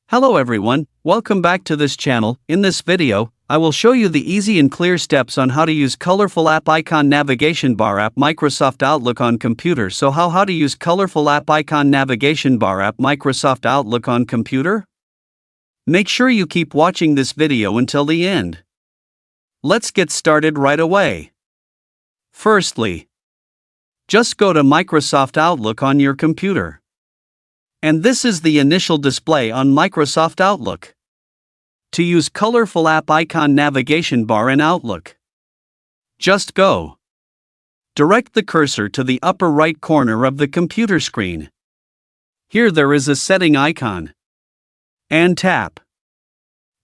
Hello everyone, welcome back to this channel. In this video, I will show you the easy and clear steps on how to use colorful app icon navigation bar app Microsoft Outlook on computer. So how to use colorful app icon navigation bar app Microsoft Outlook on computer? Make sure you keep watching this video until the end. Let's get started right away. Firstly, just go to Microsoft Outlook on your computer. And this is the initial display on Microsoft Outlook. To use colorful app icon navigation bar in Outlook, just go. Direct the cursor to the upper right corner of the computer screen. Here there is a setting icon. And tap.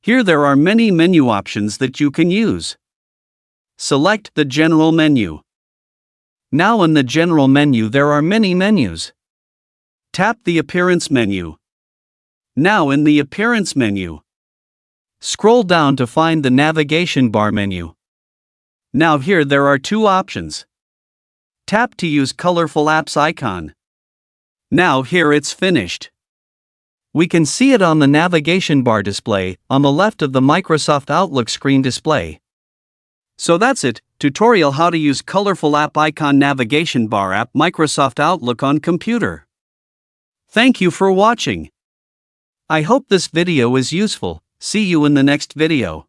Here there are many menu options that you can use. Select the general menu. Now in the general menu there are many menus. Tap the Appearance menu. Now in the Appearance menu, scroll down to find the Navigation bar menu. Now here there are two options. Tap to use Colorful Apps icon. Now here it's finished. We can see it on the Navigation bar display on the left of the Microsoft Outlook screen display. So that's it, tutorial how to use Colorful App Icon Navigation bar app Microsoft Outlook on computer. Thank you for watching. I hope this video is useful. See you in the next video.